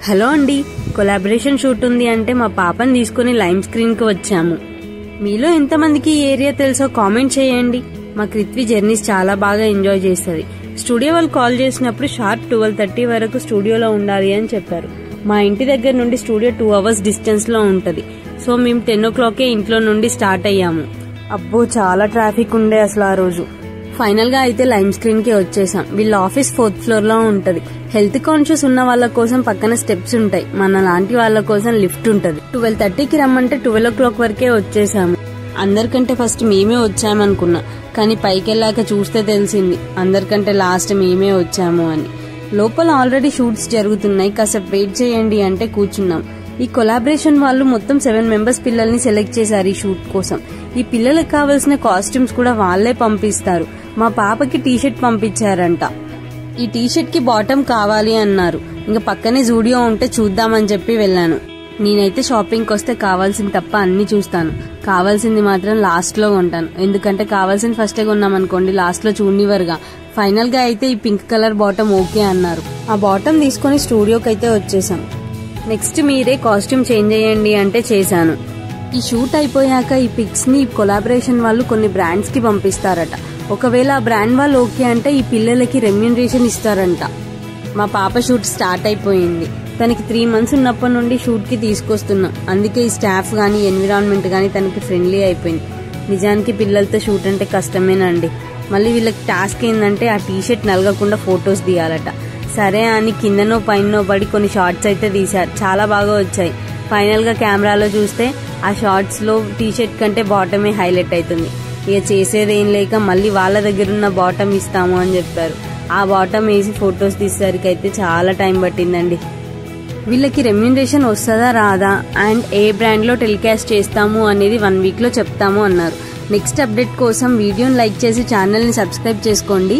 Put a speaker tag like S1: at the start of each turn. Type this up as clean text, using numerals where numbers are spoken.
S1: Hello అండి, collaboration shoot ఉంది అంటే మా పాపని తీసుకుని లైమ్ స్క్రీన్ కి వచ్చాము. మీలో ఎంతమందికి ఈ ఏరియా తెలుసో కామెంట్ చేయండి. మా కృత్వి జర్నీస్ చాలా బాగా ఎంజాయ్ చేస్తుంది. స్టూడియో వాళ్ళు కాల్ చేసినప్పుడు షార్ప్ 12:30 వరకు స్టూడియోలో ఉండాలి అని చెప్పారు. మా ఇంటి దగ్గర నుండి స్టూడియో 2 hours డిస్టెన్స్ లో ఉంటది. సో మేము 10 o'clock ఇంట్లో నుండి స్టార్ట్ అయ్యాము. అబ్బో చాలా ట్రాఫిక్ ఉండే అసలు ఆ రోజు. ఫైనల్ గా అయితే లైమ్ స్క్రీన్ కి వచ్చేసాం. వీళ్ళ ఆఫీస్ 4th floor లో ఉంటది. హెల్త్ కాన్షియస్ ఉన్న వాళ్ళ కోసం పక్కన స్టెప్స్ ఉంటాయి, మన లాంటి వాళ్ళ కోసం లిఫ్ట్ ఉంటది. 12:30కి రమ్మంటే 12 o'clock వరకే వచ్చేసాము. అందరికంటే ఫస్ట్ మేమే వచ్చామనుకున్నా, కానీ పైకెళ్ళాక చూస్తే తెలిసింది అందరికంటే లాస్ట్ మేమే వచ్చాము అని. లోపల ఆల్రెడీ షూట్స్ జరుగుతున్నాయి, కాసేపు వెయిట్ చేయండి అంటే కూర్చున్నాం. ఈ కొలాబరేషన్ వాళ్ళు మొత్తం 7 members పిల్లల్ని సెలెక్ట్ చేశారు ఈ షూట్ కోసం. ఈ పిల్లలకు కావాల్సిన కాస్ట్యూమ్స్ కూడా వాళ్లే పంపిస్తారు. మా పాపకి టీషర్ట్ పంపించారంట. ఈ టీషర్ట్ కి బాటమ్ కావాలి అన్నారు. ఇంకా పక్కనే జూడియో ఉంటే చూద్దామని చెప్పి వెళ్ళాను. నేనైతే షాపింగ్కి వస్తే కావాల్సింది తప్ప అన్ని చూస్తాను, కావాల్సింది మాత్రం లాస్ట్ లో కొంటాను. ఎందుకంటే కావాల్సింది ఫస్టే కొన్నామనుకోండి లాస్ట్ లో చూడనివ్వరుగా. ఫైనల్ గా అయితే ఈ పింక్ కలర్ బాటమ్ ఓకే అన్నారు. ఆ బాటమ్ తీసుకుని స్టూడియోకి అయితే వచ్చేసాం. నెక్స్ట్ మీరే కాస్ట్యూమ్ చేంజ్ చేయండి అంటే చేశాను. ఈ షూట్ అయిపోయాక ఈ పిక్స్ ని కొలాబరేషన్ వాళ్ళు కొన్ని బ్రాండ్స్ కి పంపిస్తారట. ఒకవేళ ఆ బ్రాండ్ వాళ్ళు ఓకే అంటే ఈ పిల్లలకి రెమ్యూనరేషన్ ఇస్తారంట. మా పాప షూట్ స్టార్ట్ అయిపోయింది. తనకి 3 months ఉన్నప్పటి నుండి షూట్ కి తీసుకొస్తున్నాం. అందుకే ఈ స్టాఫ్ గానీ ఎన్విరాన్మెంట్ గానీ తనకి ఫ్రెండ్లీ అయిపోయింది. నిజానికి పిల్లలతో షూట్ అంటే కష్టమేనండి. మళ్ళీ వీళ్ళకి టాస్క్ ఏంటంటే ఆ టీషర్ట్ నలగకుండా ఫొటోస్ తీయాలట. సరే అని కిందనో పైనో పడి కొన్ని షార్ట్స్ అయితే తీశారు, చాలా బాగా వచ్చాయి. ఫైనల్ గా కెమెరాలో చూస్తే ఆ షార్ట్స్ లో టీషర్ట్ కంటే బాటమే హైలైట్ అవుతుంది. ఇక చేసేదేం లేక మళ్ళీ వాళ్ళ దగ్గర ఉన్న బాటమ్ ఇస్తాము అని చెప్పారు. ఆ బాటమ్ వేసి ఫొటోస్ తీసేసరికి అయితే చాలా టైం పట్టిందండి. వీళ్ళకి రెమ్యూనరేషన్ వస్తుందా రాదా అండ్ ఏ బ్రాండ్ లో టెలికాస్ట్ చేస్తాము అనేది 1 week లో చెప్తాము అన్నారు. నెక్స్ట్ అప్డేట్ కోసం వీడియోని లైక్ చేసి ఛానల్ ని సబ్స్క్రైబ్ చేసుకోండి.